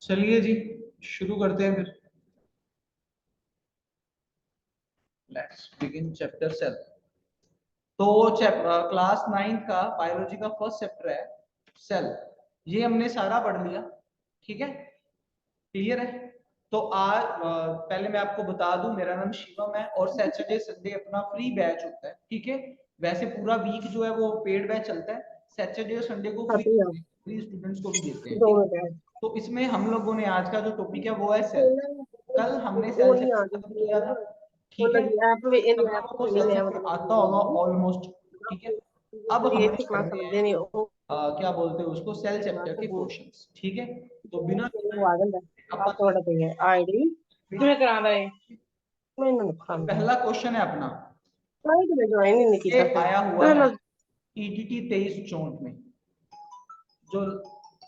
चलिए जी, शुरू करते हैं फिर। Let's begin chapter 7। तो क्लास 9 का बायोलॉजी का फर्स्ट चैप्टर है सेल। ये हमने सारा पढ़ लिया, ठीक है, क्लियर है। तो आज पहले मैं आपको बता दूं, मेरा नाम शिवम है और सैटरडे संडे अपना फ्री बैच होता है, ठीक है। वैसे पूरा वीक जो है वो पेड बैच चलता है, सैटरडे और संडे को फ्री फ्री स्टूडेंट्स को भी देते हैं, ठीक है। तो इसमें हम लोगों ने आज का जो टॉपिक है वो है सेल। कल हमने वो सेल नहीं चैप्टर आती खत्म किया था, वो ठीक है। ऐप में इन सब ऐप लोगों को में सेल नहीं है चैप्टर आता होगा ऑलमोस्ट, ठीक है। अब ये हमने क्लास करने समझ हैं नहीं वो क्या बोलते हैं उसको, सेल चैप्टर के क्वेश्चंस, ठीक है। तो बिना आ गया अपन पासवर्ड चाहिए आईडी तुम्हें करा रहे मैंने नुकसान पहला क्वेश्चन है अपना, तो ज्वाइन ही नहीं ये किया आया हुआ है चलो ईडीटी 2364 में, जो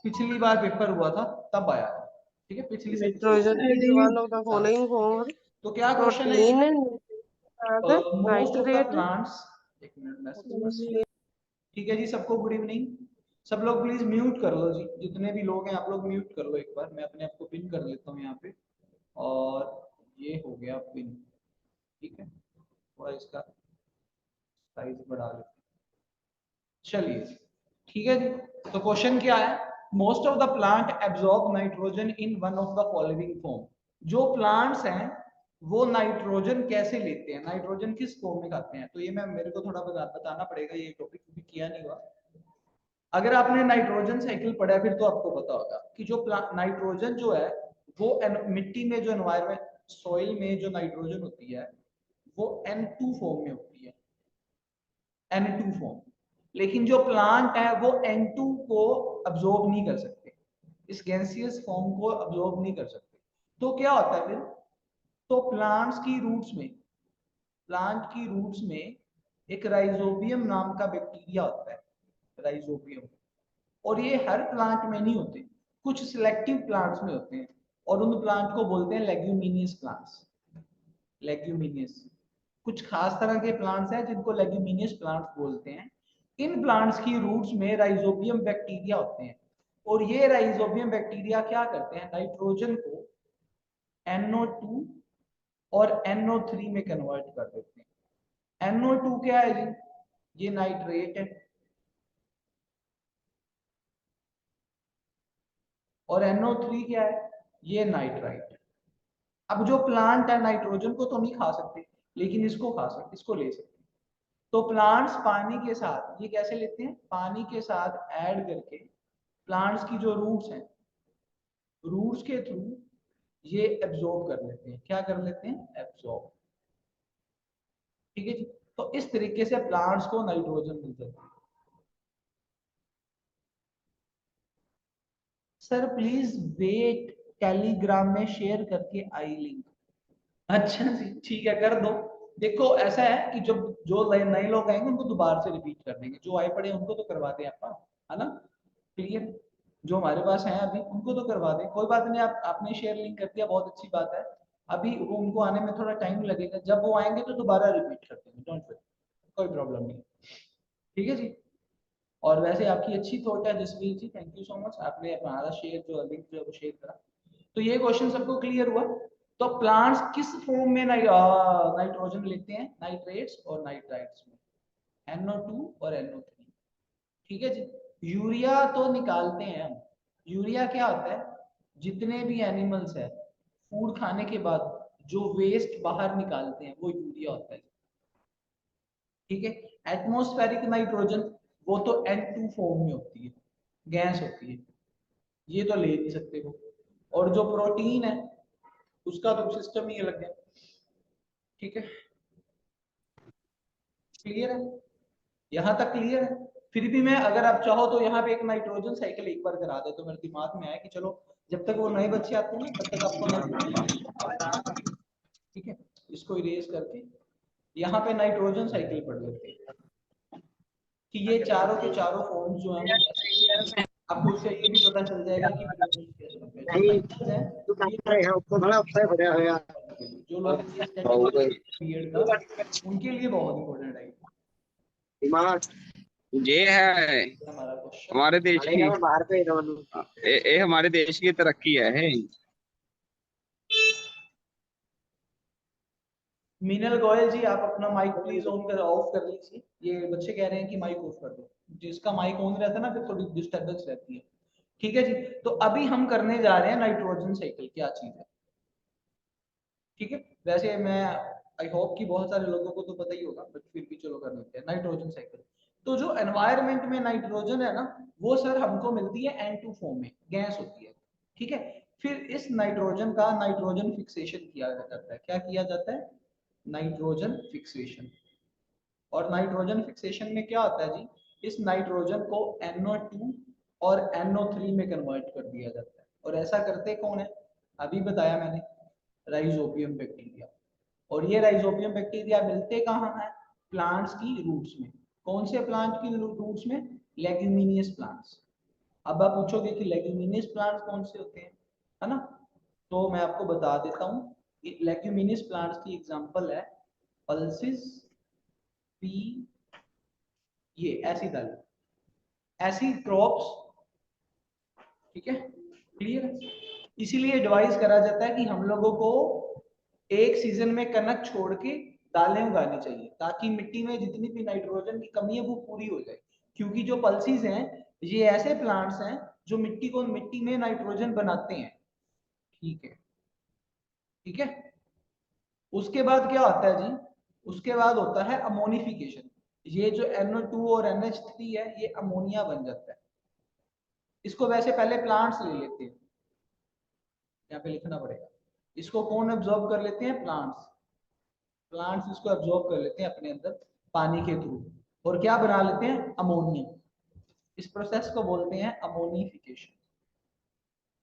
पिछली बार पेपर हुआ था तब आया था, ठीक है, पिछली से नाइट्रोजन वालों का फॉलोइंग फॉर्म तो क्या क्वेश्चन है protein most of the nitrate plants, एक मिनट मैसेज, ठीक है जी। सबको गुड इवनिंग। सब लोग प्लीज म्यूट कर लो जी, जितने भी लोग हैं आप लोग म्यूट कर लो एक बार। मैं अपने आप को पिन कर लेता हूँ यहाँ पे, और ये हो गया पिन, ठीक है। थोड़ा इसका साइज बढ़ा लेते हैं, चलिए, ठीक है जी। तो क्वेश्चन क्या है, most of the plant absorb nitrogen in one of the following form. जो प्लांट्स हैं वो नाइट्रोजन कैसे लेते हैं, नाइट्रोजन किस फॉर्म में खाते हैं। तो ये मैं मेरे को थोड़ा बताना पड़ेगा, ये टॉपिक भी किया नहीं हुआ। अगर आपने नाइट्रोजन साइकिल पढ़ा है फिर तो आपको पता होगा कि जो नाइट्रोजन जो है वो मिट्टी में जो एनवायरमेंट सॉइल में जो नाइट्रोजन होती है वो N2 फॉर्म में होती है, N2 फॉर्म। लेकिन जो प्लांट है वो N2 को अब्जॉर्ब नहीं कर सकते, इस गैसियस फॉर्म को अब्जॉर्ब नहीं कर सकते। तो क्या होता है फिर, तो प्लांट की रूट्स में एक राइजोबियम नाम का बैक्टीरिया होता है, राइजोबियम। और ये हर प्लांट में नहीं होते, कुछ सिलेक्टिव प्लांट्स में होते हैं, और उन प्लांट को बोलते हैं लेग्यूमिनियस प्लांट्स। लेग्यूमिनियस, कुछ खास तरह के प्लांट्स हैं जिनको लेग्यूमिनियस प्लांट्स बोलते हैं। इन प्लांट्स की रूट्स में राइजोबियम बैक्टीरिया होते हैं, और ये राइजोबियम बैक्टीरिया क्या करते हैं, नाइट्रोजन को NO2 और NO3 में कन्वर्ट कर देते हैं। NO2 क्या है जी, ये नाइट्रेट है, और NO3 क्या है, ये नाइट्राइट। अब जो प्लांट है नाइट्रोजन को तो नहीं खा सकते, लेकिन इसको खा सकते, इसको ले सकते। तो प्लांट्स पानी के साथ ये कैसे लेते हैं, पानी के साथ ऐड करके प्लांट्स की जो रूट्स हैं, रूट्स के थ्रू ये एब्जॉर्ब कर लेते हैं। क्या कर लेते हैं, एब्जॉर्ब, ठीक है जी। तो इस तरीके से प्लांट्स को नाइट्रोजन मिल जाता है। सर प्लीज वेट, टेलीग्राम में शेयर करके आई लिंक। अच्छा जी, ठीक है, कर दो। देखो ऐसा है कि जब जो नए लोग आएंगे उनको दोबारा से रिपीट कर देंगे, जो आए पड़े उनको तो करवाते हैं आप, है ना, क्लियर। जो हमारे पास हैं अभी उनको तो करवा दें, कोई बात नहीं। आप आपने शेयर लिंक कर दिया, बहुत अच्छी बात है। अभी वो उनको आने में थोड़ा टाइम लगेगा, जब वो आएंगे तो दोबारा रिपीट कर देंगे, डोंट वरी, कोई प्रॉब्लम नहीं, ठीक है जी। और वैसे आपकी अच्छी थॉट है जसवीर जी, थैंक यू सो मच, आपने हमारा शेयर जो लिंक जो है वो शेयर करा। तो ये क्वेश्चन सबको क्लियर हुआ। तो प्लांट्स किस फॉर्म में नाइट्रोजन लेते हैं, नाइट्रेट्स और नाइट्राइट्स में, NO2 और NO3, ठीक है जी। यूरिया तो निकालते हैं हम। यूरिया क्या होता है, जितने भी एनिमल्स है फूड खाने के बाद जो वेस्ट बाहर निकालते हैं वो यूरिया होता है, ठीक है। एटमॉस्फेरिक नाइट्रोजन वो तो N2 फॉर्म में होती है, गैस होती है, ये तो ले नहीं सकते वो। और जो प्रोटीन है उसका तो सिस्टम ही अलग है, ठीक है, क्लियर है, यहाँ तक क्लियर है। फिर भी मैं अगर आप चाहो तो यहाँ पे एक नाइट्रोजन साइकिल एक बार करा दे, तो मेरे दिमाग में आया कि चलो जब तक वो नए बच्चे आते हैं ना तब तक आपको नाइट्रोजन, ठीक है, इसको इरेज करके यहाँ पे नाइट्रोजन साइकिल पढ़ लेते हैं कि ये चारों के चारों फॉर्म्स जो है वो कैसे, आपको उससे ये भी पता चल जाएगा कि प्रोटीन कैसे होते हैं। जो साइकिल्स हैं जो लोग बीएड का उनके लिए बहुत इंपॉर्टेंट है। ये है हमारा क्वेश्चन। हमारे देश की बाहर पे ये हमारे देश की तरक्की है। मीनल गोयल जी, आप अपना माइक प्लीज ऑन कर ऑफ कर लीजिए। ये बच्चे कह रहे हैं कि माइक ऑफ कर दो। जिसका माइक ऑन रहता है ना, फिर थोड़ी डिस्टर्बेंस रहती है। ठीक है जी। तो अभी हम करने जा रहे हैं नाइट्रोजन साइकिल, क्या चीज है। ठीक है। वैसे मैं आई होप कि बहुत सारे लोगों को तो पता ही होगा, बट फिर भी चलो कर लेते हैं नाइट्रोजन साइकिल। तो जो एनवायरनमेंट में नाइट्रोजन है ना, वो सर हमको मिलती है N2 फॉर्म में, गैस होती है। ठीक है। फिर इस नाइट्रोजन का नाइट्रोजन फिक्सेशन किया जाता है। क्या किया जाता है? Nitrogen fixation. और नाइट्रोजन फिक्सेशन में क्या होता है जी, इस नाइट्रोजन को NO2 और NO3 में कन्वर्ट कर दिया जाता है। और ऐसा करते कौन है? अभी बताया मैंने, राइजोबियम बैक्टीरिया। और ये राइजोबियम बैक्टीरिया मिलते कहाँ हैं? प्लांट्स की रूट्स में। कौन से प्लांट की रूट्स में? Leguminous plants. अब आप पूछोगे कि लेग्यूमिनियस प्लांट्स कौन से होते हैं, है ना? तो मैं आपको बता देता हूँ। लेग्यूमिनियस प्लांट्स की एग्जांपल है पल्सिस, पी, ये ऐसी दाल, ऐसी क्रॉप्स। ठीक है, क्लियर है। इसीलिए एडवाइस करा जाता है कि हम लोगों को एक सीजन में कनक छोड़ के दालें उगानी चाहिए, ताकि मिट्टी में जितनी भी नाइट्रोजन की कमी है वो पूरी हो जाए। क्योंकि जो पल्सीज हैं, ये ऐसे प्लांट्स हैं जो मिट्टी में नाइट्रोजन बनाते हैं। ठीक है, ठीक है। उसके बाद क्या होता है जी? उसके बाद होता है अमोनिफिकेशन। ये जो NO2 और NH3 है, ये अमोनिया बन जाता है। इसको वैसे पहले प्लांट्स ले लेते हैं, यहाँ पे लिखना पड़ेगा। इसको कौन एब्जॉर्ब कर लेते हैं? प्लांट्स। प्लांट्स इसको एब्जॉर्ब कर लेते हैं अपने अंदर पानी के थ्रू, और क्या बना लेते हैं? अमोनिया। इस प्रोसेस को बोलते हैं अमोनिफिकेशन।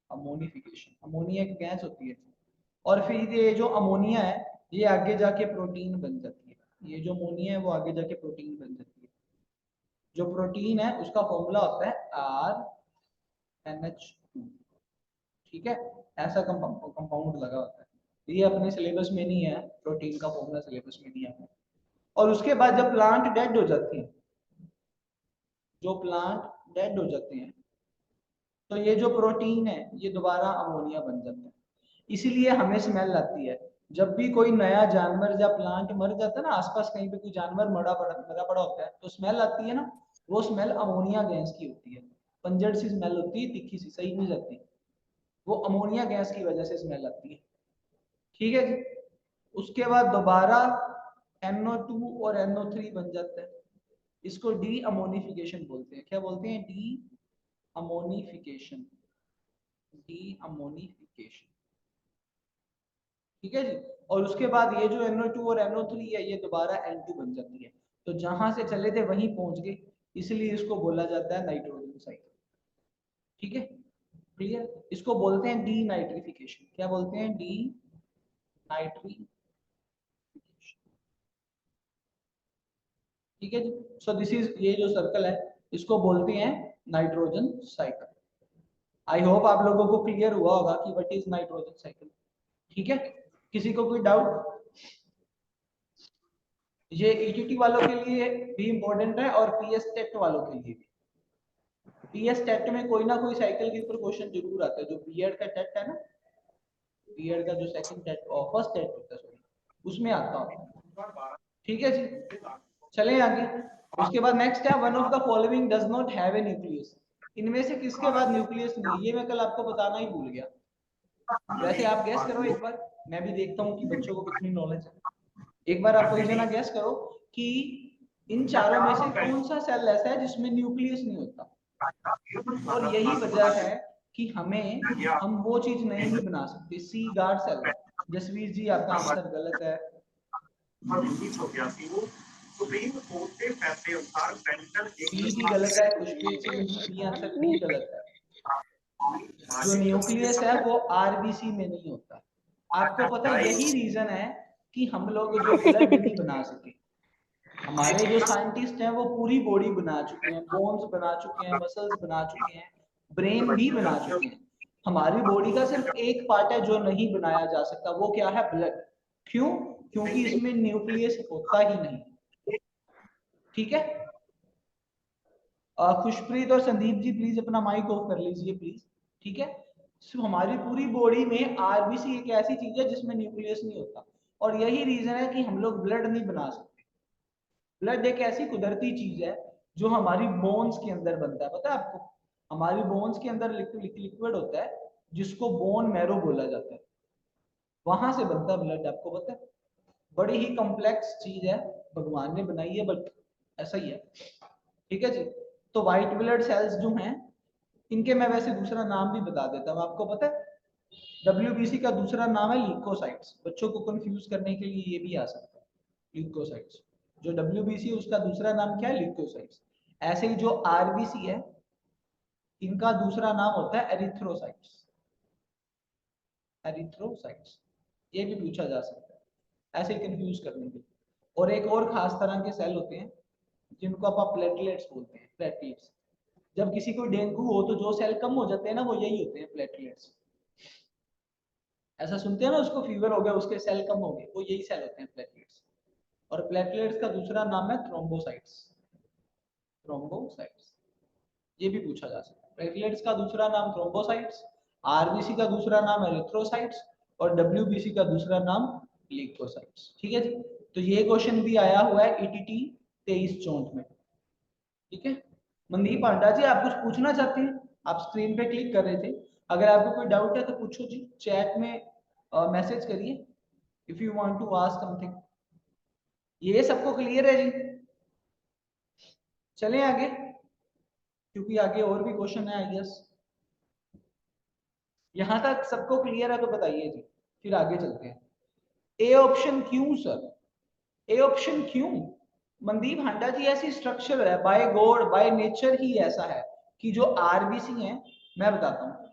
अमोनिफिकेशन, अमोनिया एक गैस होती है। और फिर ये जो अमोनिया है, ये आगे जाके प्रोटीन बन जाती है। ये जो अमोनिया है वो आगे जाके प्रोटीन बन जाती है। जो प्रोटीन है उसका फॉर्मूला होता है RNH2। ठीक है, ऐसा कंपाउंड लगा होता है। ये अपने सिलेबस में नहीं है, प्रोटीन का फॉर्मूला सिलेबस में नहीं है। और उसके बाद जब प्लांट डेड हो जाती है, जो प्लांट डेड हो जाते हैं, तो ये जो प्रोटीन है ये दोबारा अमोनिया बन जाता है। इसीलिए हमें स्मेल आती है जब भी कोई नया जानवर या प्लांट मर जाता है ना, आसपास कहीं पे कोई जानवर मरा पड़ा होता है, तो स्मेल आती है ना, वो स्मेल अमोनिया गैस की होती है। पंजड़ सी स्मेल होती है, तीखी सी, सही नहीं जाती। वो अमोनिया गैस की वजह से स्मेल आती है। ठीक है जी। उसके बाद दोबारा NO2 और NO3 बन जाता है। इसको डी अमोनिफिकेशन बोलते हैं। क्या बोलते हैं? D ammonification. D ammonification. ठीक है जी। और उसके बाद ये जो NO2 और NO3 है, ये दोबारा N2 बन जाती है। तो जहां से चले थे वहीं पहुंच गए, इसलिए इसको बोला जाता है नाइट्रोजन साइकिल। ठीक है, क्लियर। इसको बोलते हैं डी नाइट्रिफिकेशन। क्या बोलते हैं? D nitrification. ठीक है जी। सो दिस इज, ये जो सर्कल है इसको बोलते हैं नाइट्रोजन साइकिल। आई होप आप लोगों को क्लियर हुआ होगा कि व्हाट इज नाइट्रोजन साइकिल। ठीक है, किसी को कोई डाउट? ये ETT वालों के लिए भी इंपॉर्टेंट है और PS टेट वालों के लिए भी। PS टेट में कोई ना कोई साइकिल के ऊपर क्वेश्चन जरूर आता है। जो बीएड का टेट है ना, बीएड का जो सेकंड टेट और फर्स्ट टेट होता है, सॉरी, उसमें आता है। ठीक है जी, चलें आगे। उसके बाद नेक्स्ट है, one of the following does not have a nucleus. इनमें से किसके बाद न्यूक्लियस नहीं? ये मैं कल आपको बताना ही भूल गया। वैसे आप गैस करो एक बार, मैं भी देखता हूँ कि बच्चों को कितनी नॉलेज है। एक बार आप कोई जना गैस करो कि इन चारों में से कौन सा सेल ऐसा है जिसमें न्यूक्लियस नहीं होता। और यही वजह है कि हम वो चीज नहीं बना सकते। C guard cell. Jasvir ji, आपका आंसर गलत है। सी भी गलत है, Khushpreet Singh B answer B गलत है। जो न्यूक्लियस है वो RBC में नहीं होता। आपको पता है यही रीजन है कि हम लोग जो ब्लड नहीं बना सके। हमारे जो साइंटिस्ट हैं वो पूरी बॉडी बना चुके हैं, बोन्स बना चुके हैं, मसल्स बना चुके हैं, ब्रेन भी बना चुके हैं। हमारी बॉडी का सिर्फ एक पार्ट है जो नहीं बनाया जा सकता, वो क्या है? ब्लड। क्यों? क्योंकि इसमें न्यूक्लियस होता ही नहीं। ठीक है, खुशप्रीत और संदीप जी प्लीज अपना माइक ऑफ कर लीजिए प्लीज, ठीक है। So, हमारी पूरी बॉडी में आरबीसी एक ऐसी चीज है जिसमें न्यूक्लियस नहीं होता, और यही रीजन है कि हम लोग ब्लड नहीं बना सकते। ब्लड एक ऐसी कुदरती चीज है जो हमारी बोन्स के अंदर बनता है, पता है आपको? हमारी बोन्स के अंदर लिक्विड होता है जिसको बोन मैरो बोला जाता है, वहां से बनता है ब्लड, आपको पता है? बड़ी ही कॉम्प्लेक्स चीज है, भगवान ने बनाई है, बट ऐसा ही है, ठीक है जी। तो व्हाइट ब्लड सेल्स जो हैं, इनके मैं वैसे दूसरा नाम भी बता देता हूँ, आपको पता है? डब्ल्यूबीसी का दूसरा नाम है ल्यूकोसाइट्स, बच्चों को कंफ्यूज करने के लिए ये भी आ सकता है, ल्यूकोसाइट्स। जो डब्ल्यूबीसी उसका दूसरा नाम क्या है? ल्यूकोसाइट्स। ऐसे ही जो आरबीसी है, इनका दूसरा नाम होता है एरिथ्रोसाइट्स, एरिथ्रोसाइट्स। ये भी पूछा जा सकता है ऐसे कंफ्यूज करने के लिए। और एक और खास तरह के सेल होते हैं जिनको आप प्लेटलेट्स बोलते हैं, प्लेटलेट्स। जब किसी को डेंगू हो तो जो सेल कम हो जाते हैं ना, वो यही होते हैं, प्लेटलेट्स। ऐसा सुनते हैं ना, उसको फीवर हो गया, उसके सेल कम हो गए, वो यही सेल होते हैं, प्लेटलेट्स। और प्लेटलेट्स का दूसरा नाम है थ्रोम्बोसाइट्स, थ्रोम्बोसाइट्स। ये भी पूछा जा सकता है। प्लेटलेट्स का दूसरा नाम थ्रोम्बोसाइट्स, आरबीसी का दूसरा नाम एरिथ्रोसाइट्स, और डब्ल्यूबीसी का दूसरा नाम ल्यूकोसाइट्स, ठीक है जी। तो ये क्वेश्चन भी आया हुआ है ईटीटी 23-64 में, ठीक है। मनदीप पांडा जी, आप कुछ पूछना चाहते हैं? आप स्क्रीन पे क्लिक कर रहे थे, अगर आपको कोई डाउट है तो पूछो जी, चैट में मैसेज करिए if you want to ask something. ये सबको क्लियर है जी? चलें आगे, क्योंकि आगे और भी क्वेश्चन है आई गेस। यहां तक सबको क्लियर है तो बताइए जी, फिर आगे चलते हैं। ए ऑप्शन क्यों सर? ए ऑप्शन क्यों? मनदीप हांडा जी, ऐसी स्ट्रक्चर है, बाय गॉड बाय नेचर ही ऐसा है कि जो आरबीसी है, मैं बताता हूँ,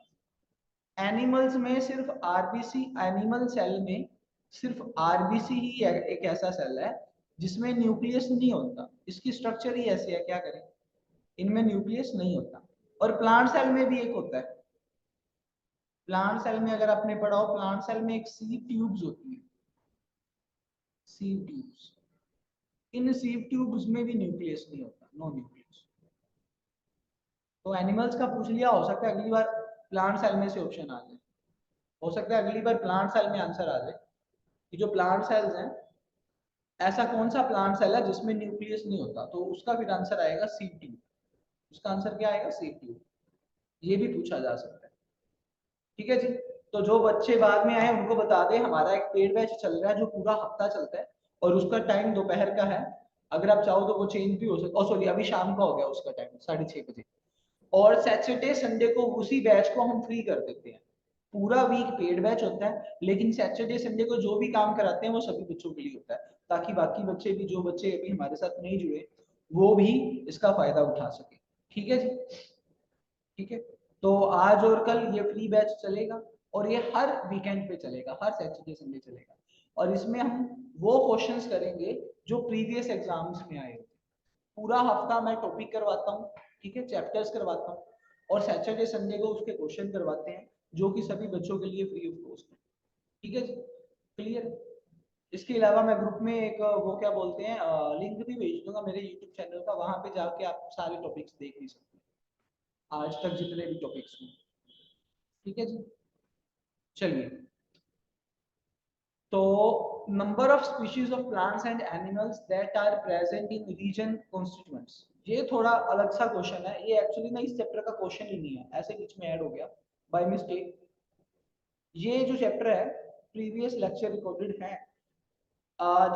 एनिमल्स में सिर्फ आरबीसी, एनिमल सेल में सिर्फ आरबीसी ही एक ऐसा सेल है जिसमें न्यूक्लियस नहीं होता। इसकी स्ट्रक्चर ही ऐसी है, क्या करें, इनमें न्यूक्लियस नहीं होता। और प्लांट सेल में भी एक होता है। प्लांट सेल में अगर आपने पढ़ा हो, प्लांट सेल में एक सीव ट्यूब्स होती है, सीव ट्यूब्स। इन सीव ट्यूब्स में भी न्यूक्लियस नहीं होता, नो न्यूक्लियस। तो एनिमल्स का पूछ लिया, हो सकता है अगली बार प्लांट सेल में से ऑप्शन आ जाए, हो सकता है अगली बार प्लांट सेल में आंसर आ जाए कि जो प्लांट सेल्स हैं, ऐसा कौन सा प्लांट सेल है जिसमें न्यूक्लियस नहीं होता, तो उसका फिर आंसर आएगा सीव ट्यूब। उसका आंसर क्या आएगा? Sieve tube. ये भी पूछा जा सकता है, ठीक है जी। तो जो बच्चे बाद में आए उनको बता दें, हमारा एक पेड बैच चल रहा है जो पूरा हफ्ता चलता है, और उसका टाइम दोपहर का है। अगर आप चाहो तो वो चेंज भी हो सकता है, सॉरी अभी शाम का हो गया उसका टाइम, 6:30 बजे। और सैटरडे संडे को उसी बैच को हम फ्री कर देते हैं। पूरा वीक पेड बैच होता है, लेकिन सैटरडे संडे को जो भी काम कराते हैं वो सभी बच्चों के लिए होता है, ताकि बाकी बच्चे भी, जो बच्चे अभी हमारे साथ नहीं जुड़े, वो भी इसका फायदा उठा सके, ठीक है जी। ठीक है, तो आज और कल ये फ्री बैच चलेगा, और ये हर वीकेंड पे चलेगा, हर सैटरडे संडे चलेगा। और इसमें हम वो क्वेश्चंस करेंगे जो प्रीवियस एग्जाम्स में आए। पूरा हफ्ता मैं टॉपिक करवाता हूँ, ठीक है, चैप्टर्स करवाता हूँ, और सैटरडे संडे को उसके क्वेश्चन करवाते हैं, जो कि सभी बच्चों के लिए फ्री ऑफ कॉस्ट है, ठीक है जी। क्लियर? इसके अलावा मैं ग्रुप में एक वो क्या बोलते हैं, लिंक भी भेज दूंगा मेरे यूट्यूब चैनल का, वहां पे जाके आप सारे टॉपिक्स देख भी सकते हैं, आज तक जितने भी टॉपिक्स हुए, ठीक है जी। चलिए, तो number of species of plants and animals that are present in region constituents, ये थोड़ा अलग सा क्वेश्चन है। ये एक्चुअली ना इस चैप्टर का क्वेश्चन ही नहीं है, ऐसे बीच में ऐड हो गया बाय मिस्टेक। ये जो चैप्टर है, प्रीवियस लेक्चर रिकॉर्डेड है।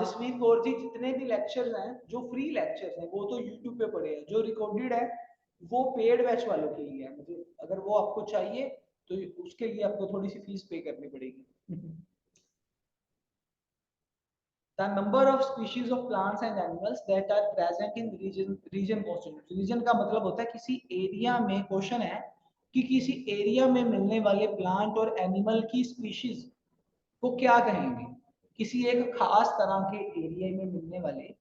जसवीर कौर जी, जितने भी लेक्चर्स हैं जो फ्री लेक्चर्स हैं वो तो यूट्यूब पे पड़े हैं, जो रिकॉर्डेड है वो पेड बैच वालों के लिए है। मतलब अगर वो आपको चाहिए तो उसके लिए आपको थोड़ी सी फीस पे करनी पड़ेगी। The number of species of plants and animals that are present in region constitutes, region का मतलब होता है किसी एरिया में, क्वेश्चन है कि किसी एरिया में मिलने वाले प्लांट और एनिमल की स्पीशीज को क्या कहेंगे। किसी एक खास तरह के एरिया में मिलने वाले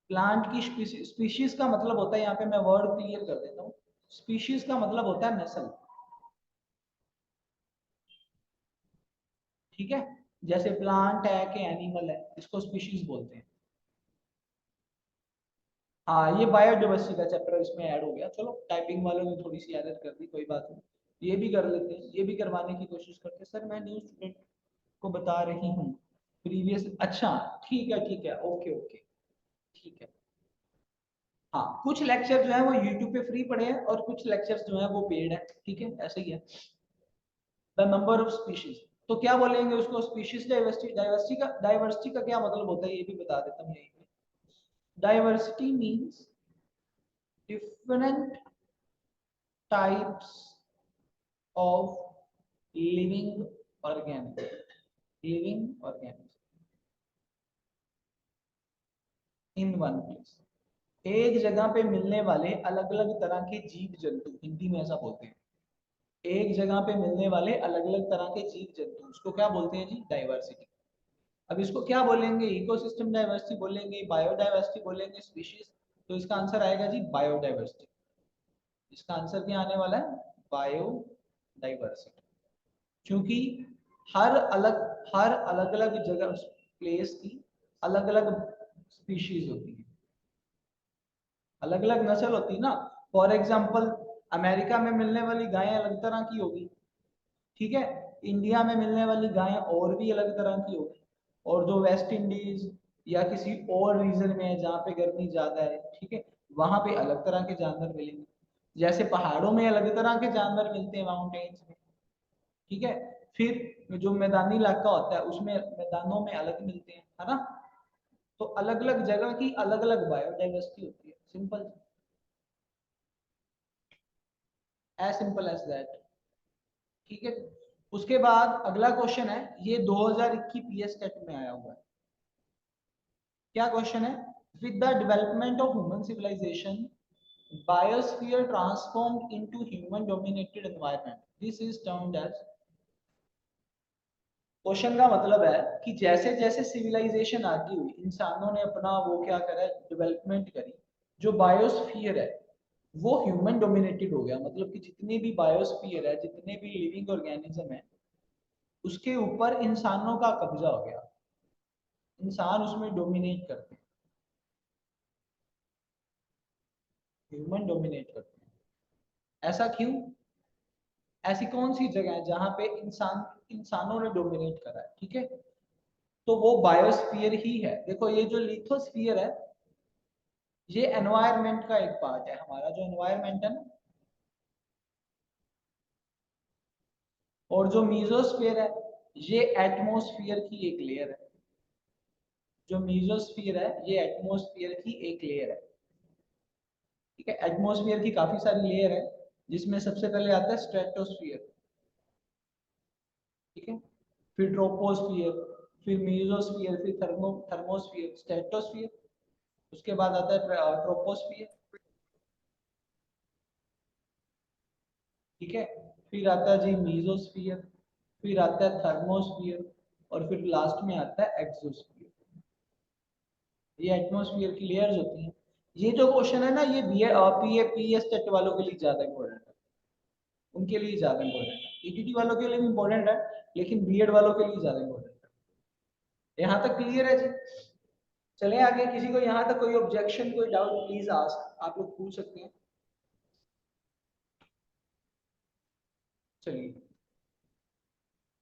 प्लांट की स्पीशीज का मतलब होता है, यहाँ पे मैं वर्ड क्लियर कर देता हूँ, स्पीशीज का मतलब होता है नस्ल, ठीक है। जैसे प्लांट है कि एनिमल है, इसको स्पीशीज बोलते हैं। हाँ ये बायोडाइवर्सिटी का चैप्टर इसमें ऐड हो गया। चलो टाइपिंग वालों ने थोड़ी सी एरर कर दी, कोई बात नहीं, ये भी कर लेते हैं, ये भी करवाने की कोशिश करते हैं। सर मैं न्यू स्टूडेंट को बता रही हूँ प्रीवियस, अच्छा ठीक है, ओके ओके ठीक है। हाँ कुछ लेक्चर जो है वो यूट्यूब पे फ्री पड़े हैं और कुछ लेक्चर्स जो है वो पेड है, ठीक है ऐसे ही है। द नंबर ऑफ स्पीशीज, तो क्या बोलेंगे उसको, स्पीशीज डाइवर्सिटी। डाइवर्सिटी का क्या मतलब होता है ये भी बता देता हूँ यहीं पे। Diversity means different types of living organism in one place, एक जगह पे मिलने वाले अलग अलग तरह के जीव जंतु, हिंदी में ऐसा बोलते हैं, एक जगह पे मिलने वाले अलग अलग तरह के जीव जंतु, उसको क्या बोलते हैं जी, डाइवर्सिटी। अब इसको क्या बोलेंगे, इकोसिस्टम डाइवर्सिटी बोलेंगे, बायोडाइवर्सिटी बोलेंगे, स्पीशीज, तो इसका आंसर आएगा जी बायोडाइवर्सिटी। इसका आंसर क्या आने वाला है, बायोडाइवर्सिटी, क्योंकि हर अलग अलग जगह प्लेस की अलग अलग स्पीशीज होती है, अलग अलग नस्ल होती है ना। फॉर एग्जाम्पल अमेरिका में मिलने वाली गायें अलग तरह की होगी, ठीक है, इंडिया में मिलने वाली गायें और भी अलग तरह की होगी, और जो वेस्ट इंडीज या किसी और रीजन में है जहाँ पे गर्मी ज्यादा है, ठीक है, वहां पे अलग तरह के जानवर मिलेंगे। जैसे पहाड़ों में अलग तरह के जानवर मिलते हैं माउंटेन्स में, ठीक है, फिर जो मैदानी इलाका होता है उसमें मैदानों में अलग मिलते हैं, है ना। तो अलग अलग जगह की अलग अलग बायोडाइवर्सिटी होती है, simple, as simple as that, ठीक है। उसके बाद अगला क्वेश्चन है, ये 2021 पीएस टेट में आया हुआ है। क्या क्वेश्चन है, with the development of human civilization biosphere transformed into human dominated environment, this is termed as. Question का मतलब है कि जैसे जैसे सिविलाइजेशन आगे हुई, इंसानों ने अपना वो क्या करा, डेवलपमेंट करी, जो बायोस्फीयर है वो ह्यूमन डोमिनेटेड हो गया, मतलब कि जितने भी बायोस्फीयर है, जितने भी लिविंग ऑर्गेनिज्म है, उसके ऊपर इंसानों का कब्जा हो गया, इंसान उसमें डोमिनेट करते हैं, ह्यूमन डोमिनेट करते हैं। ऐसा क्यों, ऐसी कौन सी जगह है जहां पे इंसानों ने डोमिनेट करा है, ठीक है, तो वो बायोस्फीयर ही है। देखो ये जो लिथोस्फीयर है ये एनवायरनमेंट का एक पार्ट है, हमारा जो एनवायरनमेंट है ना, और जो मीजोस्फीयर है ये एटमॉस्फेयर की एक लेयर है, जो मीजोस्फीयर है ये एटमॉस्फेयर की एक लेयर है, ठीक है। एटमॉस्फेयर की काफी सारी लेयर है, जिसमें सबसे पहले आता है स्ट्रेटोस्फीयर, ठीक है, फिर ट्रोपोस्फियर, फिर मीजोस्फीयर, फिर थर्मोस्फियर, स्ट्रेटोस्फियर, उसके बाद आता है ट्रोपोस्फियर, ठीक है, फिर आता है जी मीजोस्फियर, फिर आता है थर्मोस्फियर, और फिर लास्ट में आता है एक्सोस्फियर। ये एटमॉस्फेयर की लेयर्स होती हैं। ये जो क्वेश्चन है ना ये पीएस टेट वालों के लिए ज्यादा इंपॉर्टेंट है, उनके लिए ज्यादा इंपॉर्टेंट है, ईटीटी वालों के लिए भी इंपॉर्टेंट है, लेकिन बीएड वालों के लिए ज्यादा इंपॉर्टेंट है। यहाँ तक क्लियर है जी। चले आगे, किसी को यहाँ तक कोई ऑब्जेक्शन, कोई डाउट, प्लीज आप लोग पूछ सकते हैं। चलिए,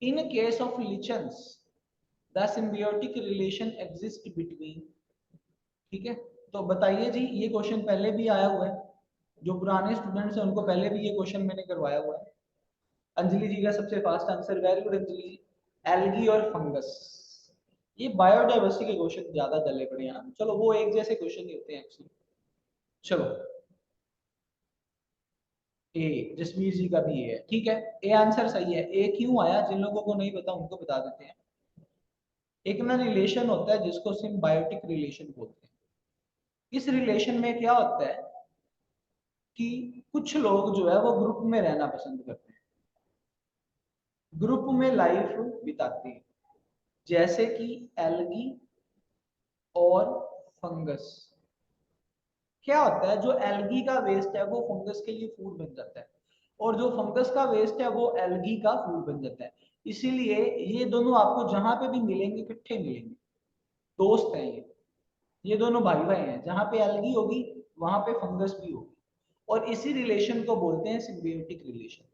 in case of lichens the symbiotic relation exist between, ठीक है, तो बताइए जी, ये क्वेश्चन पहले भी आया हुआ है, जो पुराने स्टूडेंट्स हैं उनको पहले भी ये क्वेश्चन मैंने करवाया हुआ है। अंजलि जी का सबसे fast answer, very good Anjali ji. Algae और फंगस, ये बायोडाइवर्सिटी के क्वेश्चन ज्यादा डले पड़े हैं, चलो वो एक जैसे क्वेश्चन ही होते हैं एक्चुअली। चलो, ए, जसवीर जी का भी ए है, ठीक है, ए आंसर सही है। ए क्यों आया, जिन लोगों को नहीं पता उनको बता देते हैं। एक ना रिलेशन होता है जिसको सिम्बायोटिक रिलेशन बोलते हैं। इस रिलेशन में क्या होता है कि कुछ लोग जो है वो ग्रुप में रहना पसंद करते हैं, ग्रुप में लाइफ बिताते हैं, जैसे कि एल्गी और फंगस। क्या होता है, जो एल्गी का वेस्ट है वो फंगस के लिए फूड बन जाता है, और जो फंगस का वेस्ट है वो एल्गी का फूड बन जाता है। इसीलिए ये दोनों आपको जहां पे भी मिलेंगे इकट्ठे मिलेंगे, दोस्त हैं ये दोनों भाई भाई हैं, जहां पे एल्गी होगी वहां पे फंगस भी होगी। और इसी रिलेशन को बोलते हैं सिम्बियोटिक रिलेशन।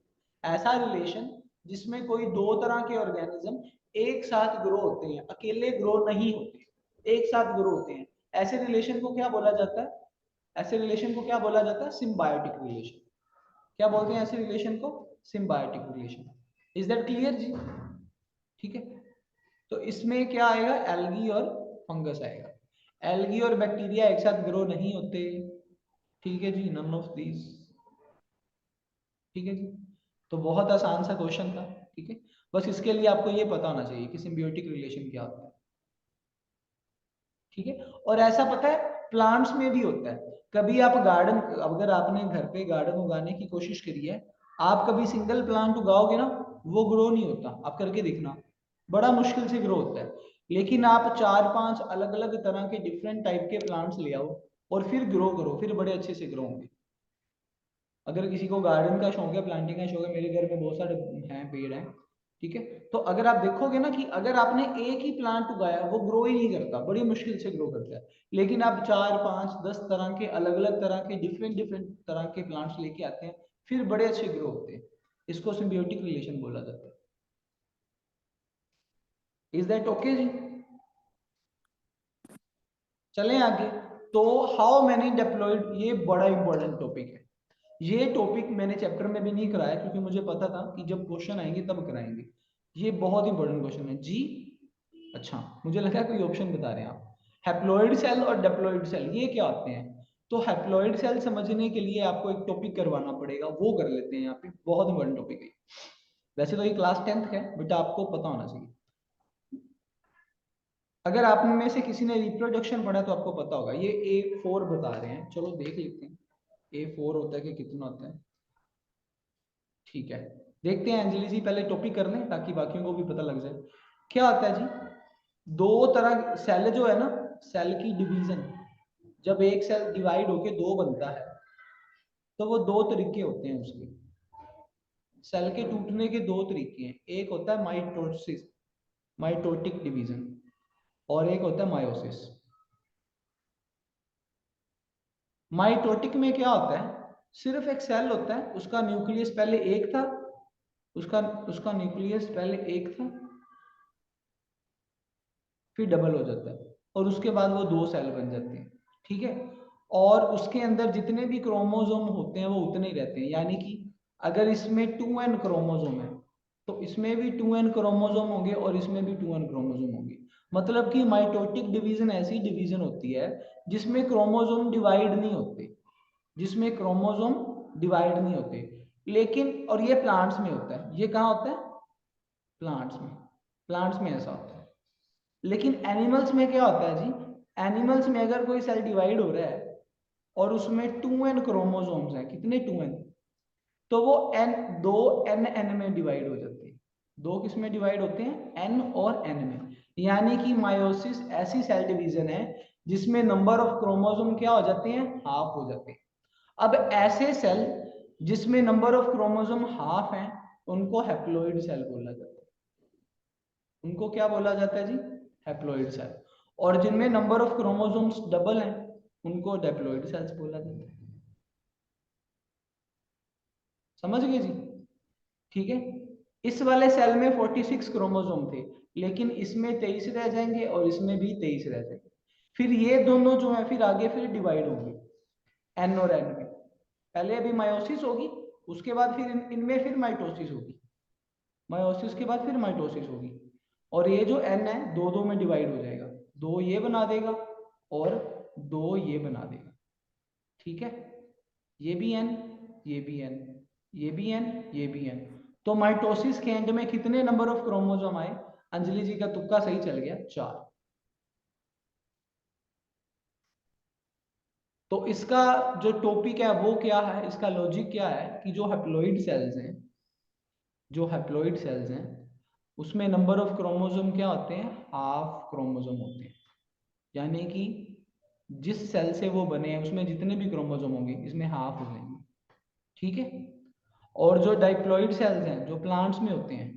ऐसा रिलेशन जिसमें कोई दो तरह के ऑर्गेनिज्म एक साथ ग्रो होते हैं, अकेले ग्रो नहीं होते, एक साथ ग्रो होते हैं। ऐसे रिलेशन को क्या बोला जाता है? ऐसे रिलेशन को क्या बोला जाता है? Symbiotic relation. क्या बोलते हैं ऐसे रिलेशन को? Symbiotic relation. Is that clear जी? ठीक है, तो इसमें क्या आएगा? एल्गी और फंगस आएगा। एल्गी और बैक्टीरिया एक साथ ग्रो नहीं होते, ठीक है जी, नन ऑफ दीज। ठीक है जी, तो बहुत आसान सा क्वेश्चन था। ठीक है, बस इसके लिए आपको ये पता होना चाहिए कि सिम्बियोटिक रिलेशन क्या होता है। ठीक है, और ऐसा पता है प्लांट्स में भी होता है। कभी आप गार्डन, अगर आपने घर पे गार्डन उगाने की कोशिश करी है, आप कभी सिंगल प्लांट उगाओगे ना, वो ग्रो नहीं होता। आप करके देखना, बड़ा मुश्किल से ग्रो होता है। लेकिन आप 4-5 अलग अलग तरह के डिफरेंट टाइप के प्लांट्स ले आओ और फिर ग्रो करो, फिर बड़े अच्छे से ग्रो होंगे। अगर किसी को गार्डन का शौक है, प्लांटिंग का शौक है, मेरे घर में बहुत सारे हैं, पेड़ हैं, ठीक है, तो अगर आप देखोगे ना कि अगर आपने एक ही प्लांट उगाया, वो ग्रो ही नहीं करता, बड़ी मुश्किल से ग्रो करता है। लेकिन आप 4-5-10 तरह के, अलग अलग तरह के, डिफरेंट डिफरेंट तरह के प्लांट्स लेके आते हैं, फिर बड़े अच्छे ग्रो होते हैं। इसको सिम्बियोटिक रिलेशन बोला जाता है। इज दैट ओके जी? चलें आगे। तो हाउ मैनी डिप्लॉयड, ये बड़ा इंपॉर्टेंट टॉपिक है। ये टॉपिक मैंने चैप्टर में भी नहीं कराया क्योंकि मुझे पता था कि जब क्वेश्चन आएंगे तब कराएंगे। ये बहुत इंपॉर्टेंट क्वेश्चन है जी। अच्छा, मुझे लगा कोई ऑप्शन बता रहे हैं आप। हैप्लॉइड सेल और डिप्लॉइड सेल ये क्या होते हैं? तो हैप्लॉइड सेल समझने के लिए आपको एक टॉपिक करवाना पड़ेगा, वो कर लेते हैं यहाँ पे। बहुत इंपॉर्टेंट टॉपिक है। वैसे तो ये क्लास 10th है, बट आपको पता होना चाहिए। अगर आप में से किसी ने रिप्रोडक्शन पढ़ा तो आपको पता होगा। ये A4 बता रहे हैं, चलो देख लेते हैं A4 होता है कि कितना होता है। ठीक है, देखते हैं। अंजलि जी पहले टॉपिक कर लें ताकि बाकियों को भी पता लग जाए क्या होता है जी। दो तरह सेल जो है ना, सेल की डिवीजन, जब एक सेल डिवाइड होके दो बनता है तो वो दो तरीके होते हैं उसके। सेल के टूटने के दो तरीके हैं। एक होता है माइटोसिस, माइटोटिक डिवीजन, और एक होता है मायोसिस। माइटोटिक में क्या होता है? सिर्फ एक सेल होता है, उसका न्यूक्लियस पहले एक था, उसका उसका न्यूक्लियस पहले एक था, फिर डबल हो जाता है, और उसके बाद वो दो सेल बन जाते हैं। ठीक है, और उसके अंदर जितने भी क्रोमोसोम होते हैं वो उतने ही रहते हैं। यानी कि अगर इसमें 2n क्रोमोसोम है तो इसमें भी 2n क्रोमोसोम होंगे और इसमें भी 2n क्रोमोसोम होंगे। मतलब कि माइटोटिक डिवीजन ऐसी डिवीजन होती है जिसमें क्रोमोसोम डिवाइड नहीं होते, जिसमें क्रोमोसोम डिवाइड नहीं होते। लेकिन और ये प्लांट्स में होता है। ये कहाँ होता है? प्लांट्स में। प्लांट्स में ऐसा होता है। लेकिन एनिमल्स में क्या होता है जी? एनिमल्स में अगर कोई सेल डिवाइड हो रहा है और उसमें 2n क्रोमोसोम्स हैं, कितने 2n, तो वो n, दो n में डिवाइड हो जाते हैं। दो किस में डिवाइड होते हैं? n और n में। यानी कि मायोसिस ऐसी सेल डिवीजन है जिसमें नंबर ऑफ क्रोमोसोम क्या हो जाते हैं? हाफ हो जाते हैं। अब ऐसे सेल जिसमें नंबर ऑफ क्रोमोसोम हाफ हैं उनको हैप्लॉइड सेल बोला जाता है। उनको क्या बोला जाता है जी? Haploid cell. और जिनमें नंबर ऑफ क्रोमोसोम्स डबल हैं उनको डिप्लॉइड सेल्स बोला जाता है। समझ गए जी? ठीक है, इस वाले सेल में 46 क्रोमोसोम थे, लेकिन इसमें 23 रह जाएंगे और इसमें भी 23 रह जाएंगे। फिर ये दोनों जो है फिर आगे फिर डिवाइड होंगे एन और एन में। पहले अभी मायोसिस होगी, उसके बाद फिर इनमें फिर माइटोसिस होगी, मायोसिस के बाद फिर माइटोसिस होगी। और ये जो एन है दो दो में डिवाइड हो जाएगा, दो ये बना देगा और दो ये बना देगा। ठीक है, ये भी एन, ये भी एन, ये भी एन, ये भी एन। तो माइटोसिस के एंड में कितने नंबर ऑफ क्रोमोसोम आए? अंजलि जी का तुक्का सही चल गया, 4। तो इसका जो टॉपिक है वो क्या है, इसका लॉजिक क्या है कि जो हैप्लॉइड सेल्स हैं, जो हैप्लॉइड सेल्स हैं उसमें नंबर ऑफ क्रोमोसोम क्या होते हैं? हाफ क्रोमोसोम होते हैं। यानी कि जिस सेल से वो बने हैं उसमें जितने भी क्रोमोसोम होंगे इसमें हाफ हो जाएंगे। ठीक है, और जो डाइप्लॉइड सेल्स हैं जो प्लांट्स में होते हैं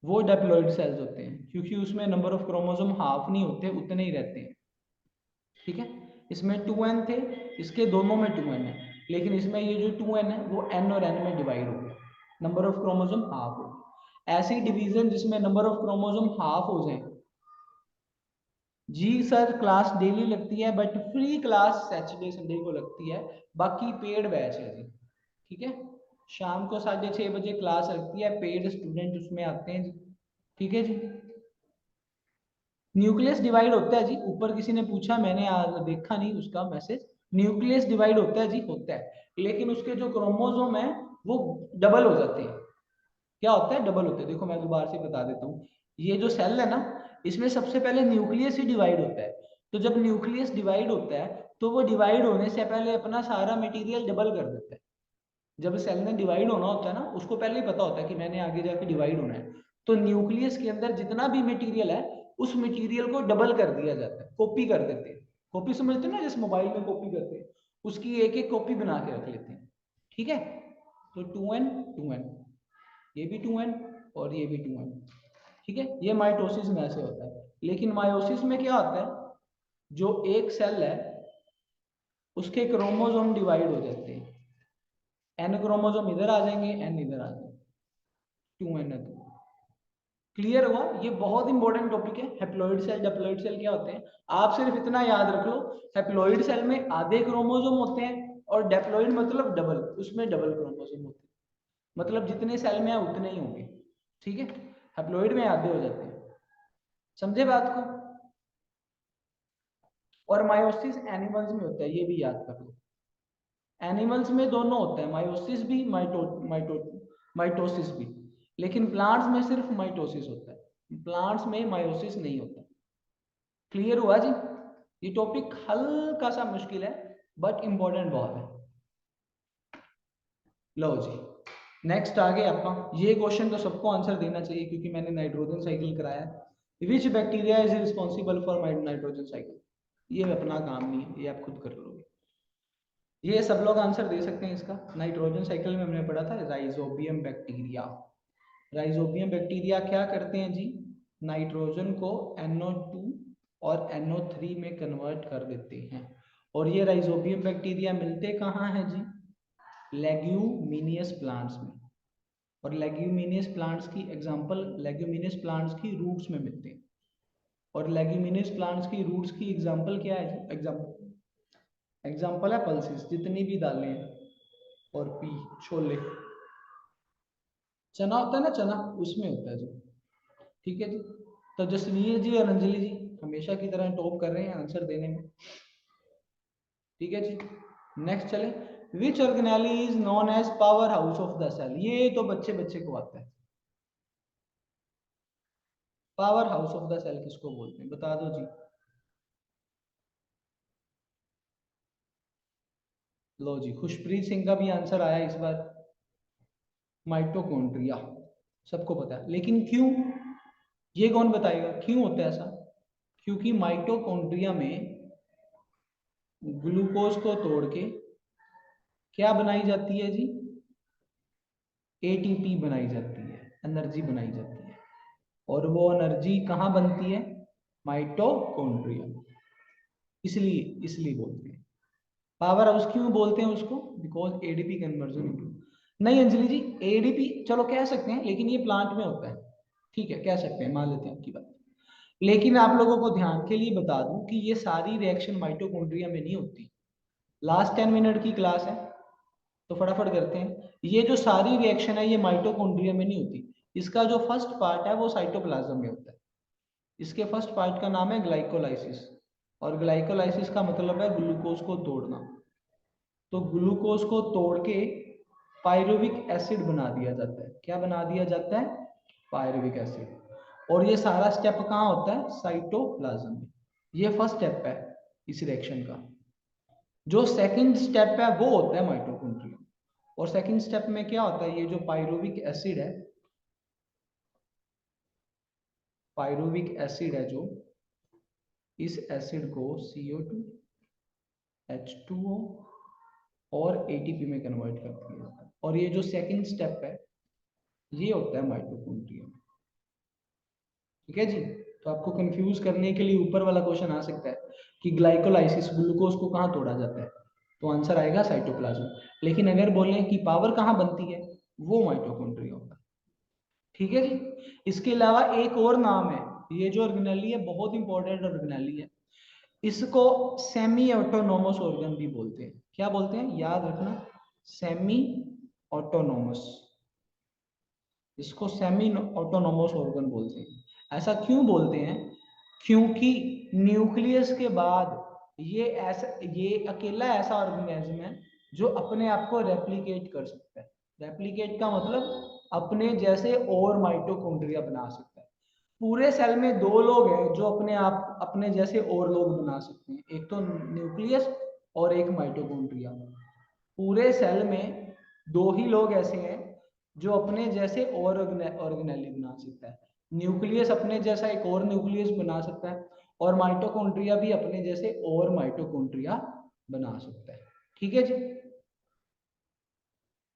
वो डिप्लॉइड सेल्स होते हैं, क्योंकि उसमें नंबर ऑफ क्रोमोसोम हाफ नहीं होते, उतने ही रहते हैं। ठीक है, इसमें 2n थे, इसके दोनों में 2n है, लेकिन इसमें ये जो 2n है वो n और n में डिवाइड हो गया, नंबर ऑफ क्रोमोसोम हाफ हो गया। ऐसी डिवीजन जिसमें नंबर ऑफ क्रोमोसोम हाफ हो जाए, जी सर क्लास डेली लगती है but free class Saturday Sunday को लगती है, बाकी पेड बैच है जी। ठीक है, शाम को 6:30 बजे क्लास लगती है, पेड स्टूडेंट उसमें आते हैं जी। ठीक है जी, न्यूक्लियस डिवाइड होता है जी, ऊपर किसी ने पूछा, मैंने आज देखा नहीं उसका मैसेज। न्यूक्लियस डिवाइड होता है जी, होता है, लेकिन उसके जो क्रोमोसोम है वो डबल हो जाते हैं। क्या होता है? डबल होते हैं। देखो मैं दोबारा से बता देता हूँ, ये जो सेल है ना, इसमें सबसे पहले न्यूक्लियस ही डिवाइड होता है। तो जब न्यूक्लियस डिवाइड होता है तो वो डिवाइड होने से पहले अपना सारा मटेरियल डबल कर देता है। जब सेल ने डिवाइड होना होता है ना, उसको पहले ही पता होता है कि मैंने आगे जाके डिवाइड होना है, तो न्यूक्लियस के अंदर जितना भी मटेरियल है उस मटेरियल को डबल कर दिया जाता है, कॉपी कर देते हैं। कॉपी समझते हो ना, जिस मोबाइल में कॉपी करते हैं, उसकी एक एक कॉपी बना के रख लेते हैं। ठीक है, तो 2n 2n, ये भी 2n और ये भी 2n। ठीक है, ये माइटोसिस में ऐसे होता है। लेकिन मायोसिस में क्या होता है, जो एक सेल है उसके क्रोमोसोम डिवाइड हो जाते हैं, n क्रोमोसोम इधर आ जाएंगे, n इधर आ जाएंगे, 2n है। तो क्लियर हुआ? ये बहुत इंपॉर्टेंट टॉपिक है। हैप्लॉइड सेल डिप्लॉइड सेल क्या होते हैं, आप सिर्फ इतना याद रख लो, हैप्लॉइड सेल में आधे क्रोमोसोम होते हैं, और डिप्लॉइड मतलब डबल, उसमें डबल क्रोमोसोम होते हैं, मतलब जितने सेल में है उतने ही होंगे। ठीक है, हैप्लॉइड में आधे हो जाते हैं। समझे बात को? और मायोसिस एनिमल्स में होता है, ये भी याद कर लो। एनिमल्स में दोनों होता है, मायोसिस भी माइटोसिस भी, लेकिन प्लांट्स में सिर्फ माइटोसिस होता है, प्लांट्स में मायोसिस नहीं होता। क्लियर हुआ जी? ये टॉपिक हल्का सा मुश्किल है बट इंपॉर्टेंट बहुत है। लो जी, नेक्स्ट आगे आपका, ये क्वेश्चन तो सबको आंसर देना चाहिए क्योंकि मैंने नाइट्रोजन साइकिल कराया है। विच bacteria is responsible for nitrogen cycle? ये अपना काम नहीं है, ये आप खुद कर लोगे। ये सब लोग आंसर दे सकते हैं इसका। नाइट्रोजन साइकिल में हमने पढ़ा था राइजोबियम बैक्टीरिया। राइजोबियम बैक्टीरिया क्या करते हैं जी, नाइट्रोजन को NO2 और NO3 में कन्वर्ट कर देते हैं। और ये राइजोबियम बैक्टीरिया मिलते कहाँ हैं जी? लेग्यूमिनियस प्लांट्स में। और लेग्यूमिनियस प्लांट्स की एग्जांपल, लेग्यूमिनियस प्लांट्स की रूट्स में मिलते हैं। और लेग्यूमिनियस प्लांट्स की रूट्स की एग्जांपल क्या है जी? एग्जांपल है पल्सेस, जितनी भी दालें हैं, और पी, छोले, चना होता है ना, चना उसमें होता है जी। ठीक है जी, तो जसवीर जी और अंजलि जी हमेशा की तरह टॉप कर रहे हैं आंसर देने में। ठीक है जी, नेक्स्ट चले। Which organelle is known as powerhouse of the cell? ये तो बच्चे बच्चे को आता है। Powerhouse of the cell किसको बोलते हैं, बता दो जी। लो जी, खुशप्रीत सिंह का भी आंसर आया इस बार, माइटोकॉन्ड्रिया। सबको पता है, लेकिन क्यों, ये कौन बताएगा क्यों होता है ऐसा? क्योंकि माइटोकॉन्ड्रिया में ग्लूकोज को तोड़ के क्या बनाई जाती है जी? ATP बनाई जाती है, एनर्जी बनाई जाती है। और वो एनर्जी कहाँ बनती है? माइटोकॉन्ड्रिया। इसलिए इसलिए बोलते हैं पावर हाउस। क्यों बोलते हैं उसको? बिकॉज ADP कन्वर्जन इनटू, नहीं अंजलि जी, ADP चलो कह सकते हैं, लेकिन ये प्लांट में होता है। ठीक है, कह सकते हैं, मान लेते हैं आपकी बात। लेकिन आप लोगों को ध्यान के लिए बता दूं कि ये सारी रिएक्शन माइटोकॉन्ड्रिया में नहीं होती। लास्ट 10 मिनट की क्लास है तो फटाफट करते हैं। ये जो सारी रिएक्शन है ये माइटोकॉन्ड्रिया में नहीं होती। इसका जो फर्स्ट पार्ट है वो साइटोप्लाज्म में होता है। इसके फर्स्ट पार्ट का नाम है ग्लाइकोलाइसिस, और ग्लाइकोलाइसिस का मतलब है ग्लूकोज को तोड़ना। तो ग्लूकोज को तोड़ के पायरुविक एसिड बना दिया जाता है। क्या बना दिया जाता है? Pyruvic acid. और ये सारा स्टेप कहाँ होता है? साइटोप्लाज्म में। ये फर्स्ट स्टेप है इस रिएक्शन का। जो सेकंड स्टेप है वो होता है माइटोकॉन्ड्रिया। और सेकंड स्टेप में क्या होता है? ये जो पायरुविक एसिड है, पायरुविक एसिड है जो, इस एसिड को CO2 H2O और ATP में कन्वर्ट कर दिया जाता है। और ये जो सेकंड स्टेप है ये होता है माइटोकॉन्ड्रिया। ठीक है जी, तो आपको कंफ्यूज करने के लिए ऊपर वाला क्वेश्चन आ सकता है कि ग्लाइकोलाइसिस, ग्लूकोज को कहाँ तोड़ा जाता है, तो आंसर आएगा साइटोप्लाज्म। लेकिन अगर बोलें कि पावर कहाँ बनती है, वो माइटोकॉन्ड्रिया होगा। ठीक है जी। इसके अलावा एक और नाम है, ये जो ऑर्गेनेली है बहुत इंपॉर्टेंट ऑर्गेनेली है, इसको सेमी ऑटोनोमस ऑर्गन भी बोलते हैं। क्या बोलते हैं, याद रखना, सेमी ऑटोनोमस, इसको सेमी ऑटोनोमस ऑर्गन बोलते हैं। ऐसा क्यों बोलते हैं, क्योंकि न्यूक्लियस के बाद ये अकेला ऐसा ऑर्गेनिज्म है जो अपने आप को रेप्लिकेट कर सकता है। रेप्लिकेट का मतलब अपने जैसे और माइटोकॉन्ड्रिया बना सकता है। पूरे सेल में दो लोग हैं जो अपने आप अपने जैसे और लोग बना सकते हैं, एक तो न्यूक्लियस और एक माइटोकॉन्ड्रिया। पूरे सेल में दो ही लोग ऐसे हैं जो अपने जैसे और ऑर्गेनेली बना सकता है। न्यूक्लियस अपने जैसा एक और न्यूक्लियस बना सकता है, और माइटोकॉन्ड्रिया भी अपने जैसे और माइटोकॉन्ड्रिया बना सकता है। ठीक है जी।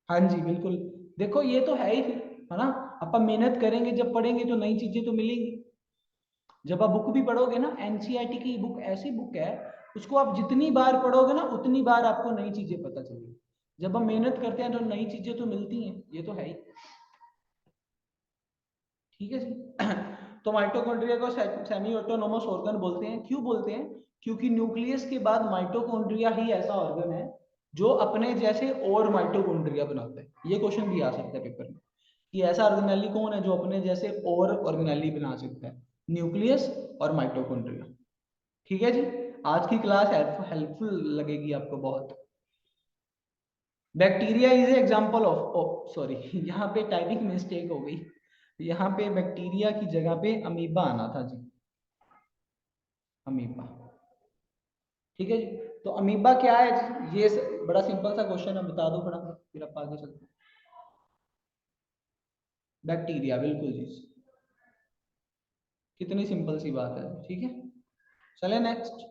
हाँ जी बिल्कुल। देखो ये तो है ही फिर, है ना, अपन मेहनत करेंगे, जब पढ़ेंगे तो नई चीजें तो मिलेंगी। जब आप बुक भी पढ़ोगे ना, एनसीईआरटी की बुक ऐसी बुक है, उसको आप जितनी बार पढ़ोगे ना उतनी बार आपको नई चीजें पता चलेगी। जब हम मेहनत करते हैं तो नई चीजें तो मिलती हैं, ये तो है ही। ठीक है जी। तो माइटोकॉन्ड्रिया को सेमी ऑटोनोमस ऑर्गन बोलते हैं। क्यों बोलते हैं, क्योंकि न्यूक्लियस के बाद माइटोकॉन्ड्रिया ही ऐसा ऑर्गन है जो अपने जैसे और माइटोकॉन्ड्रिया बनाता है। ये क्वेश्चन भी आ सकता है पेपर में कि ऐसा ऑर्गेनेली कौन है जो अपने जैसे और ऑर्गेनेली बना सकता है, न्यूक्लियस और माइटोकॉन्ड्रिया। ठीक है जी। आज की क्लास हेल्पफुल लगेगी आपको बहुत। Bacteria is example of, sorry यहाँ पे टाइपिंग मिस्टेक हो गई, यहाँ पे बैक्टीरिया की जगह पे अमीबा आना था जी, अमीबा। ठीक है जी। तो अमीबा क्या है जी, ये बड़ा सिंपल सा क्वेश्चन है, बता दो फटाफट फिर आप आगे चलते हैं। बैक्टीरिया, बिल्कुल जी, कितनी सिंपल सी बात है। ठीक है, चले नेक्स्ट।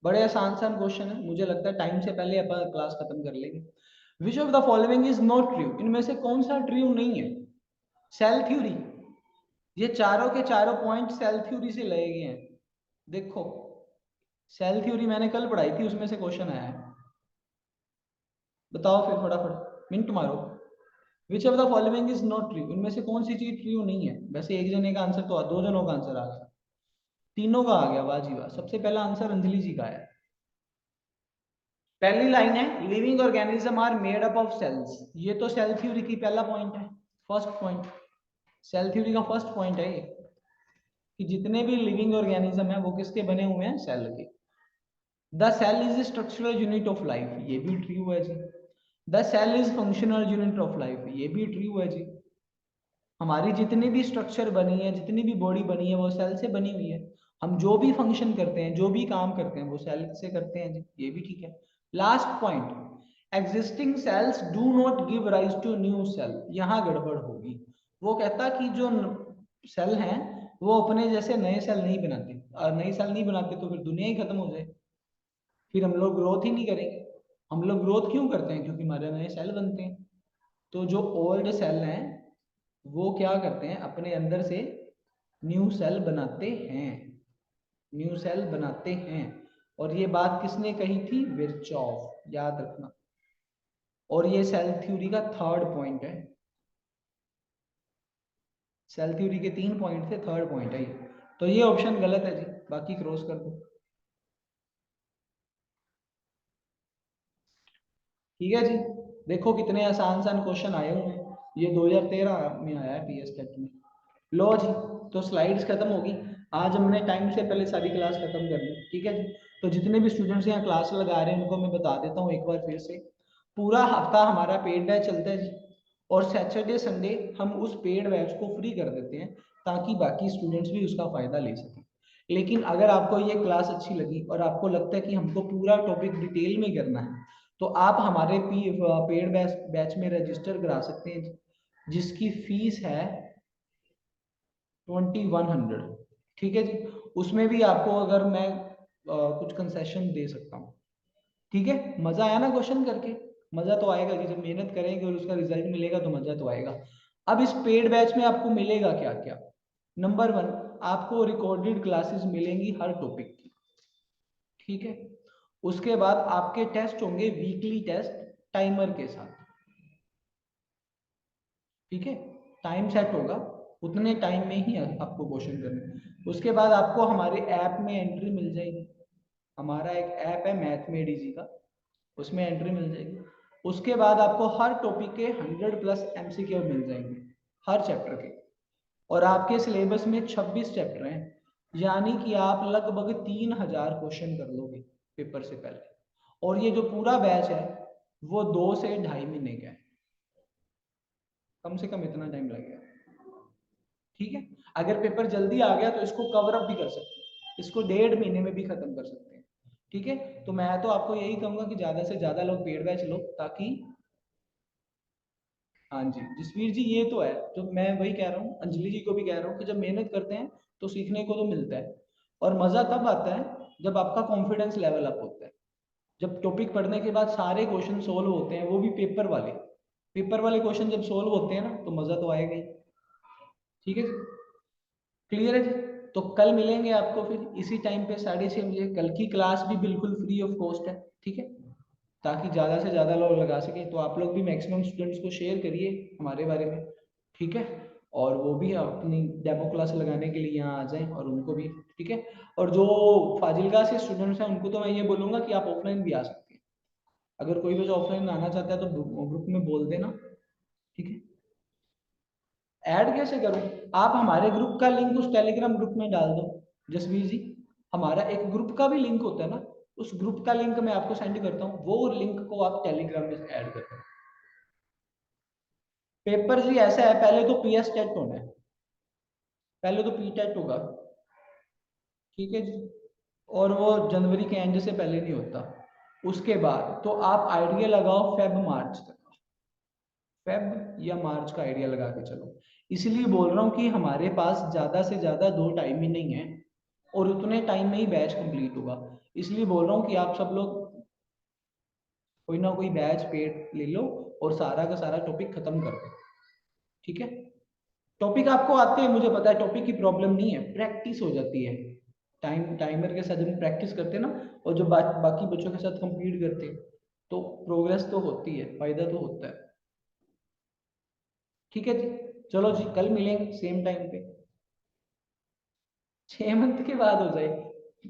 बड़े आसान क्वेश्चन है, मुझे लगता है टाइम से पहले अपन क्लास खत्म कर लेंगे। Which of the following is not true, इनमें से कौन सा ट्रू नहीं है। सेल थ्योरी, ये चारों के चारों पॉइंट सेल थ्योरी से लिए गए हैं। देखो सेल थ्योरी मैंने कल पढ़ाई थी, उसमें से क्वेश्चन आया है, बताओ फिर फटाफट मिनट मारो। Which of the following is not true, इनमें से कौन सी चीज ट्रू नहीं है। वैसे एक जने का आंसर तो दो जनों का आंसर आ गया, तीनों का आ गया, वाह जी वाह। सबसे पहला आंसर अंजलि जी का है। पहली लाइन है living organism are made up of cells, ये तो सेल थ्योरी की पहला पॉइंट है, फर्स्ट पॉइंट, सेल थ्योरी का फर्स्ट पॉइंट है ये, कि जितने भी लिविंग ऑर्गेनिज्म है वो किसके बने हुए हैं, सेल के। The cell is structural unit of life, ये भी ट्रू है जी। The cell is functional unit of life, ये भी ट्रू है जी। हमारी जितनी भी स्ट्रक्चर बनी है, जितनी भी बॉडी बनी है, वो सेल से बनी हुई है। हम जो भी फंक्शन करते हैं, जो भी काम करते हैं, वो सेल से करते हैं जी, ये भी ठीक है। Last point, existing cells do not give rise to new cell, यहाँ गड़बड़ होगी। वो कहता कि जो सेल हैं वो अपने जैसे नए सेल नहीं बनाते, और नए सेल नहीं बनाते तो फिर दुनिया ही खत्म हो जाए, फिर हम लोग ग्रोथ ही नहीं करेंगे। हम लोग ग्रोथ क्यों करते हैं, क्योंकि हमारे नए सेल बनते हैं। तो जो ओल्ड सेल हैं वो क्या करते हैं, अपने अंदर से न्यू सेल बनाते हैं, न्यू सेल बनाते हैं। और ये बात किसने कही थी, विर्चॉफ, याद रखना। और ये सेल थ्योरी का थर्ड पॉइंट है, सेल थ्योरी के 3 पॉइंट थे, थर्ड पॉइंट है ये। तो ये ऑप्शन गलत है जी, बाकी क्रॉस कर दो। ठीक है जी। देखो कितने आसान क्वेश्चन आए हुए हैं, ये 2013 में आया है पीएस टेट में। लो जी, तो स्लाइड्स खत्म होगी। आज हमने टाइम से पहले सारी क्लास खत्म कर ली। ठीक है जी। तो जितने भी स्टूडेंट्स यहाँ क्लास लगा रहे हैं उनको मैं बता देता हूँ एक बार फिर से, पूरा हफ्ता हमारा पेड बैच चलता है जी, और सैटरडे संडे हम उस पेड बैच को फ्री कर देते हैं ताकि बाकी स्टूडेंट्स भी उसका फायदा ले सकें। लेकिन अगर आपको ये क्लास अच्छी लगी और आपको लगता है कि हमको पूरा टॉपिक डिटेल में करना है, तो आप हमारे पेड बैच में रजिस्टर करा सकते हैं, जिसकी फीस है 2100। ठीक है जी। उसमें भी आपको अगर मैं कुछ कंसेशन दे सकता हूँ। ठीक है, मजा आया ना क्वेश्चन करके, मजा तो आएगा कि जब मेहनत करेंगे और उसका रिजल्ट मिलेगा तो मजा तो आएगा। अब इस पेड बैच में आपको मिलेगा क्या क्या, नंबर 1, आपको रिकॉर्डेड क्लासेस मिलेंगी हर टॉपिक की, ठीक है। उसके बाद आपके टेस्ट होंगे वीकली टेस्ट टाइमर के साथ, ठीक है। टाइम सेट होगा, उतने टाइम में ही आपको क्वेश्चन करने। उसके बाद आपको हमारे ऐप में एंट्री मिल जाएगी, हमारा एक ऐप है मैथमेडिजी का, उसमें एंट्री मिल जाएगी। उसके बाद आपको हर टॉपिक के 100+ MCQ मिल जाएंगे हर चैप्टर के, और आपके सिलेबस में 26 चैप्टर हैं, यानी कि आप लगभग 3000 क्वेश्चन कर लोगे पेपर से पहले। और ये जो पूरा बैच है वो 2 से 2.5 महीने का है, कम से कम इतना टाइम लगेगा, ठीक है। अगर पेपर जल्दी आ गया तो इसको कवर अप भी कर सकते हैं, इसको 1.5 महीने में भी खत्म कर सकते हैं, ठीक है। तो मैं तो आपको यही कहूंगा कि ज्यादा से ज्यादा लोग पेड बैच लो, ताकि हाँ जी जसवीर जी, ये तो है जो मैं वही कह रहा हूँ, अंजलि जी को भी कह रहा हूँ कि जब मेहनत करते हैं तो सीखने को तो मिलता है, और मजा तब आता है जब आपका कॉन्फिडेंस लेवल अप होता है, जब टॉपिक पढ़ने के बाद सारे क्वेश्चन सोल्व होते हैं, वो भी पेपर वाले क्वेश्चन जब सोल्व होते हैं ना, तो मजा तो आएगा ही, ठीक है जी। क्लियर है जी। तो कल मिलेंगे आपको फिर इसी टाइम पे 6:30 बजे। कल की क्लास भी बिल्कुल फ्री ऑफ कॉस्ट है, ठीक है, ताकि ज़्यादा से ज़्यादा लोग लगा सके। तो आप लोग भी मैक्सिमम स्टूडेंट्स को शेयर करिए हमारे बारे में, ठीक है, और वो भी अपनी डेमो क्लास लगाने के लिए यहाँ आ जाएं, और उनको भी, ठीक है। और जो फाजिलका से स्टूडेंट्स हैं उनको तो मैं ये बोलूँगा कि आप ऑफलाइन भी आ सकते हैं, अगर कोई भी जो ऑफलाइन आना चाहता है तो ग्रुप में बोल देना, ठीक है। ऐड कैसे करूं? आप हमारे ग्रुप का लिंक उस टेलीग्राम ग्रुप में डाल दो जसवीर जी, हमारा एक ग्रुप का भी लिंक होता है ना, उस ग्रुप का लिंक मैं आपको सेंड करता हूँ, वो लिंक को आप टेलीग्राम में ऐड कर दो। पेपर जी ऐसा है, पहले तो PS टेट होना है, पहले तो पी टेट होगा, ठीक है जी, और वो जनवरी के एंड से पहले नहीं होता। उसके बाद तो आप आइडिया लगाओ फेब मार्च तक, फेब या मार्च का आइडिया लगा के चलो। इसलिए बोल रहा हूँ कि हमारे पास ज्यादा से ज्यादा 2 टाइम ही नहीं है, और उतने टाइम में ही बैच कंप्लीट होगा। इसलिए बोल रहा हूँ कि आप सब लोग कोई ना कोई बैच पेड ले लो और सारा का सारा टॉपिक खत्म कर दो, ठीक है। टॉपिक आपको आते हैं, मुझे पता है, टॉपिक की प्रॉब्लम नहीं है, प्रैक्टिस हो जाती है। टाइमर के साथ जब प्रैक्टिस करते हैं ना, और जो बाकी बच्चों के साथ कंप्लीट करते हैं, तो प्रोग्रेस तो होती है, फायदा तो होता है, ठीक है जी। चलो जी, कल मिलेंगे सेम टाइम पे, 6 मंथ के बाद हो जाए,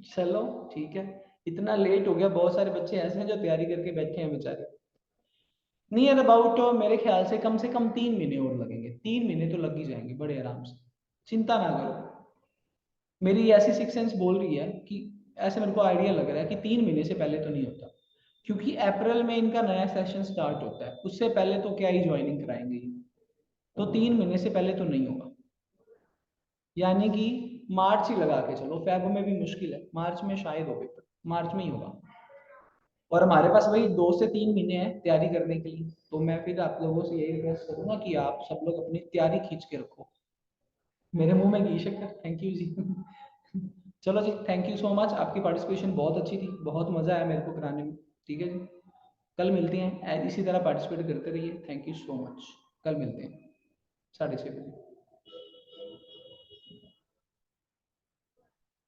चलो ठीक है। इतना लेट हो गया, बहुत सारे बच्चे ऐसे हैं जो तैयारी करके बैठे हैं बेचारे। नियर अबाउट मेरे ख्याल से कम 3 महीने और लगेंगे, 3 महीने तो लग ही जाएंगे बड़े आराम से, चिंता ना करो। मेरी ऐसी सिक्स सेंस बोल रही है कि ऐसे मेरे को आइडिया लग रहा है कि 3 महीने से पहले तो नहीं होता, क्योंकि अप्रैल में इनका नया सेशन स्टार्ट होता है, उससे पहले तो क्या ही ज्वाइनिंग कराएंगे, तो 3 महीने से पहले तो नहीं होगा। यानी कि मार्च ही लगा के चलो, फेब में भी मुश्किल है, मार्च में शायद हो पेपर, मार्च में ही होगा। और हमारे पास वही 2 से 3 महीने हैं तैयारी करने के लिए, तो मैं फिर आप लोगों से यही रिक्वेस्ट करूंगा कि आप सब लोग अपनी तैयारी खींच के रखो। मेरे मुंह में घी शक्कर, थैंक यू जी। चलो जी, थैंक यू सो मच, आपकी पार्टिसिपेशन बहुत अच्छी थी, बहुत मजा आया मेरे को कराने में, ठीक है जी। कल मिलते हैं, इसी तरह पार्टिसिपेट करते रहिए, थैंक यू सो मच, कल मिलते हैं 6:30 बजे।